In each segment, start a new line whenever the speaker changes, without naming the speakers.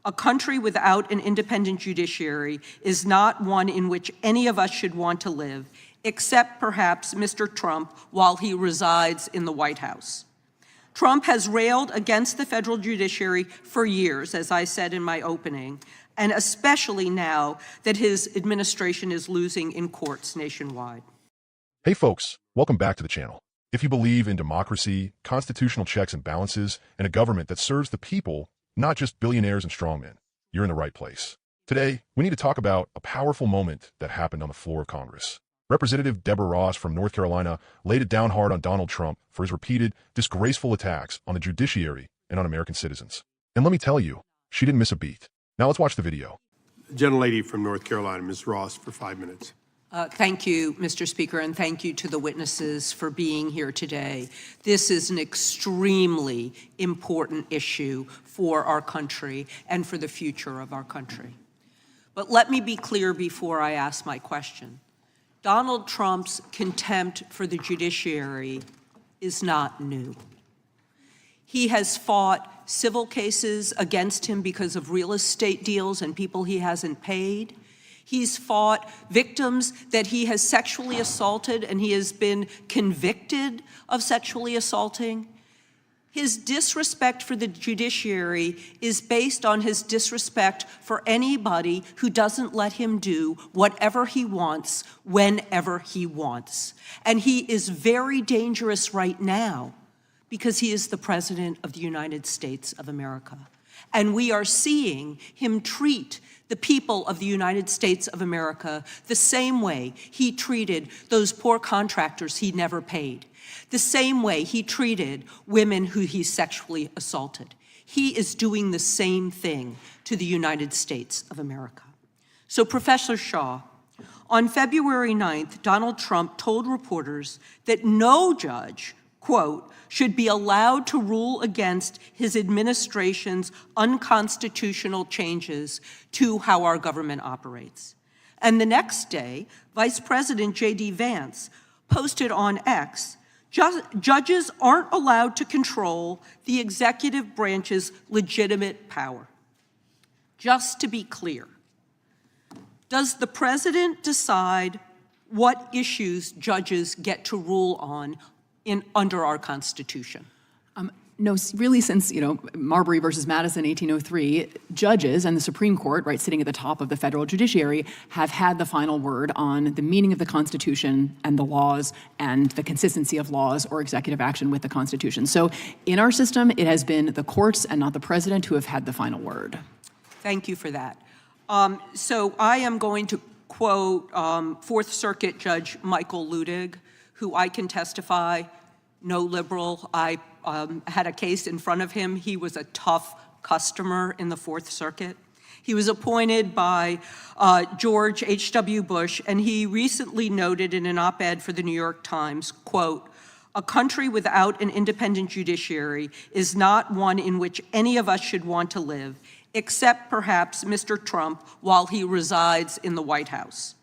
A country without an independent judiciary is not one in which any of us should want to live, except perhaps Mr. Trump while he resides in the White House. Trump has railed against the federal judiciary for years, as I said in my opening, and especially now that his administration is losing in courts nationwide.
Hey folks, welcome back to the channel. If you believe in democracy, constitutional checks and balances, and a government that serves the people, not just billionaires and strongmen, you're in the right place. Today, we need to talk about a powerful moment that happened on the floor of Congress. Representative Deborah from North Carolina laid it down hard on Donald Trump for his repeated, disgraceful attacks on the judiciary and on American citizens. And let me tell you, she didn't miss a beat. Now let's watch the video.
Gentlelady from North Carolina, Ms. Ross, for 5 minutes.
Thank you, Mr. Speaker, and thank you to the witnesses for being here today. This is an extremely important issue for our country and for the future of our country. But let me be clear before I ask my question. Donald Trump's contempt for the judiciary is not new. He has fought civil cases against him because of real estate deals and people he hasn't paid. He's fought victims that he has sexually assaulted and he has been convicted of sexually assaulting. His disrespect for the judiciary is based on his disrespect for anybody who doesn't let him do whatever he wants, whenever he wants. And he is very dangerous right now because he is the President of the United States of America. And we are seeing him treat the people of the United States of America the same way he treated those poor contractors he never paid, the same way he treated women who he sexually assaulted. He is doing the same thing to the United States of America. So, Professor Shaw, on February 9th, Donald Trump told reporters that no judge, quote, should be allowed to rule against his administration's unconstitutional changes to how our government operates. And the next day, Vice President J.D. Vance posted on X, judges aren't allowed to control the executive branch's legitimate power. Just to be clear, does the president decide what issues judges get to rule on under our Constitution?
No, really, since, Marbury versus Madison, 1803, judges and the Supreme Court, right, sitting at the top of the federal judiciary, have had the final word on the meaning of the Constitution and the laws and the consistency of laws or executive action with the Constitution. So in our system, it has been the courts and not the president who have had the final word.
Thank you for that. So I am going to quote Fourth Circuit Judge Michael Ludig, who I can testify, no liberal. I had a case in front of him. He was a tough customer in the Fourth Circuit. He was appointed by George H.W. Bush, and he recently noted in an op-ed for the New York Times, quote, "A country without an independent judiciary is not one in which any of us should want to live, except perhaps Mr. Trump while he resides in the White House."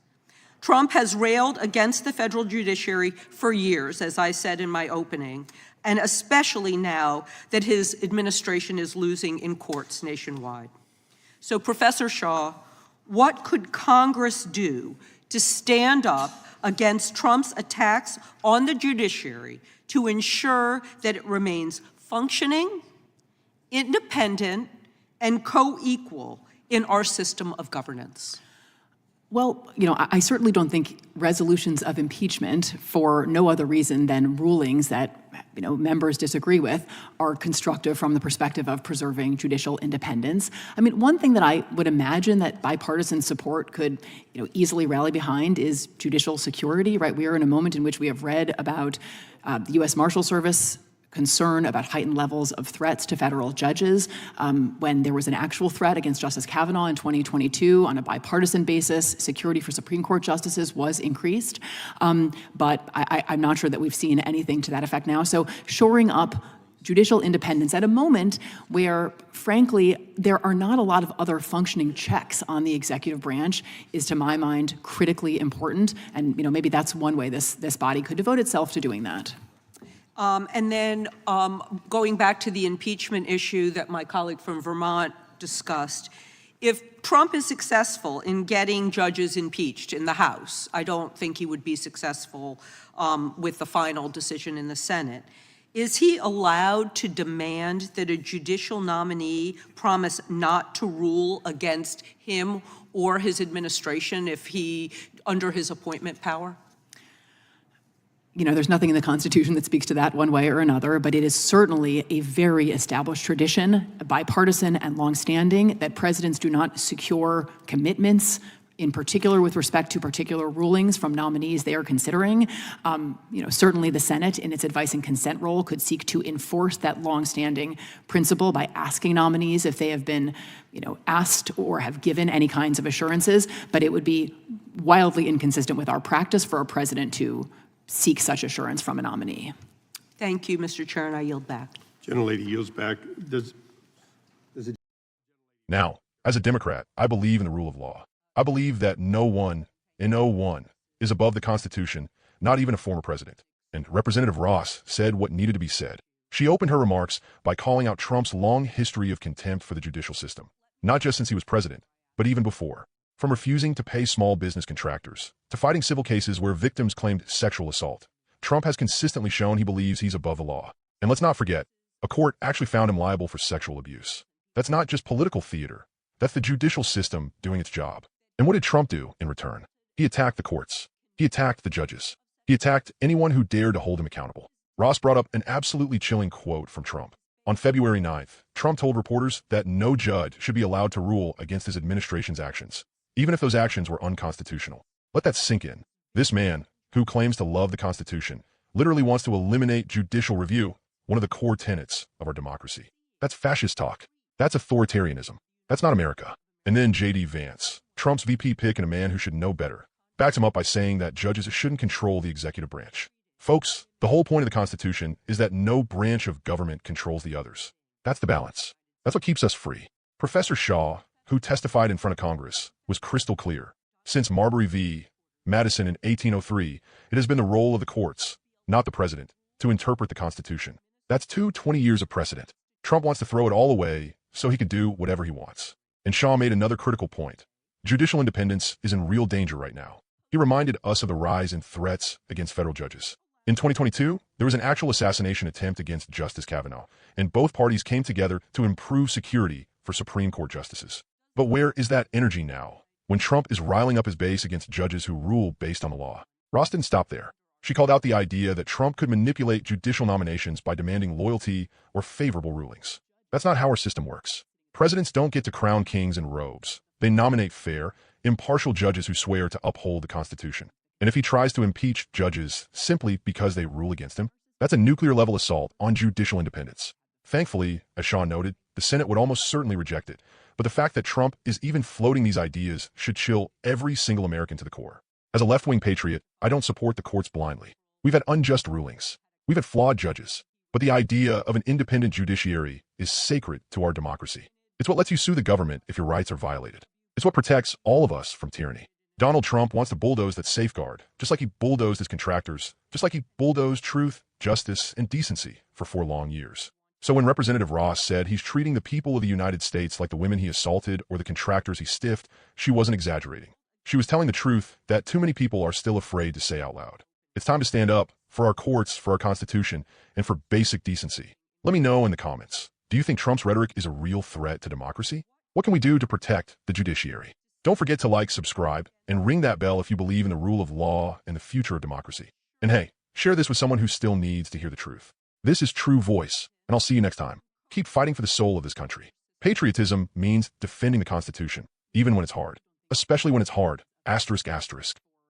Trump has railed against the federal judiciary for years, as I said in my opening, and especially now that his administration is losing in courts nationwide. So, Professor Shaw, what could Congress do to stand up against Trump's attacks on the judiciary to ensure that it remains functioning, independent, and co-equal in our system of governance?
Well, I certainly don't think resolutions of impeachment, for no other reason than rulings that members disagree with, are constructive from the perspective of preserving judicial independence. I mean, one thing that I would imagine that bipartisan support could easily rally behind is judicial security, right? We are in a moment in which we have read about the U.S. Marshal Service concern about heightened levels of threats to federal judges. When there was an actual threat against Justice Kavanaugh in 2022 on a bipartisan basis, security for Supreme Court justices was increased. But I'm not sure that we've seen anything to that effect now. So shoring up judicial independence at a moment where, frankly, there are not a lot of other functioning checks on the executive branch is, to my mind, critically important. And maybe that's one way this body could devote itself to doing that.
And then going back to the impeachment issue that my colleague from Vermont discussed. If Trump is successful in getting judges impeached in the House, I don't think he would be successful with the final decision in the Senate. Is he allowed to demand that a judicial nominee promise not to rule against him or his administration under his appointment power?
There's nothing in the Constitution that speaks to that one way or another, but it is certainly a very established tradition, bipartisan and longstanding, that presidents do not secure commitments, in particular with respect to particular rulings from nominees they are considering. Certainly the Senate, in its advice and consent role, could seek to enforce that longstanding principle by asking nominees if they have been, asked or have given any kinds of assurances, but it would be wildly inconsistent with our practice for a president to seek such assurance from a nominee.
Thank you, Mr. Chair, and I yield back.
Gentlelady yields back.
Now, as a Democrat, I believe in the rule of law. I believe that no one is above the Constitution, not even a former president. And Representative Ross said what needed to be said. She opened her remarks by calling out Trump's long history of contempt for the judicial system, not just since he was president, but even before. From refusing to pay small business contractors, to fighting civil cases where victims claimed sexual assault, Trump has consistently shown he believes he's above the law. And let's not forget, a court actually found him liable for sexual abuse. That's not just political theater. That's the judicial system doing its job. And what did Trump do in return? He attacked the courts. He attacked the judges. He attacked anyone who dared to hold him accountable. Ross brought up an absolutely chilling quote from Trump. On February 9th, Trump told reporters that no judge should be allowed to rule against his administration's actions, even if those actions were unconstitutional. Let that sink in. This man, who claims to love the Constitution, literally wants to eliminate judicial review, one of the core tenets of our democracy. That's fascist talk. That's authoritarianism. That's not America. And then J.D. Vance, Trump's VP pick and a man who should know better, backs him up by saying that judges shouldn't control the executive branch. Folks, the whole point of the Constitution is that no branch of government controls the others. That's the balance. That's what keeps us free. Professor Shaw, who testified in front of Congress, was crystal clear. Since Marbury v. Madison in 1803, it has been the role of the courts, not the president, to interpret the Constitution. That's 20 years of precedent. Trump wants to throw it all away so he can do whatever he wants. And Shaw made another critical point. Judicial independence is in real danger right now. He reminded us of the rise in threats against federal judges. In 2022, there was an actual assassination attempt against Justice Kavanaugh, and both parties came together to improve security for Supreme Court justices. But where is that energy now, when Trump is riling up his base against judges who rule based on the law? Ross didn't stop there. She called out the idea that Trump could manipulate judicial nominations by demanding loyalty or favorable rulings. That's not how our system works. Presidents don't get to crown kings in robes. They nominate fair, impartial judges who swear to uphold the Constitution. And if he tries to impeach judges simply because they rule against him, that's a nuclear-level assault on judicial independence. Thankfully, as Shaw noted, the Senate would almost certainly reject it. But the fact that Trump is even floating these ideas should chill every single American to the core. As a left-wing patriot, I don't support the courts blindly. We've had unjust rulings. We've had flawed judges. But the idea of an independent judiciary is sacred to our democracy. It's what lets you sue the government if your rights are violated. It's what protects all of us from tyranny. Donald Trump wants to bulldoze that safeguard, just like he bulldozed his contractors, just like he bulldozed truth, justice, and decency for 4 long years. So when Representative Ross said he's treating the people of the United States like the women he assaulted or the contractors he stiffed, she wasn't exaggerating. She was telling the truth that too many people are still afraid to say out loud. It's time to stand up for our courts, for our Constitution, and for basic decency. Let me know in the comments. Do you think Trump's rhetoric is a real threat to democracy? What can we do to protect the judiciary? Don't forget to like, subscribe, and ring that bell if you believe in the rule of law and the future of democracy. And hey, share this with someone who still needs to hear the truth. This is True Voice, and I'll see you next time. Keep fighting for the soul of this country. Patriotism means defending the Constitution, even when it's hard. Especially when it's hard. ***.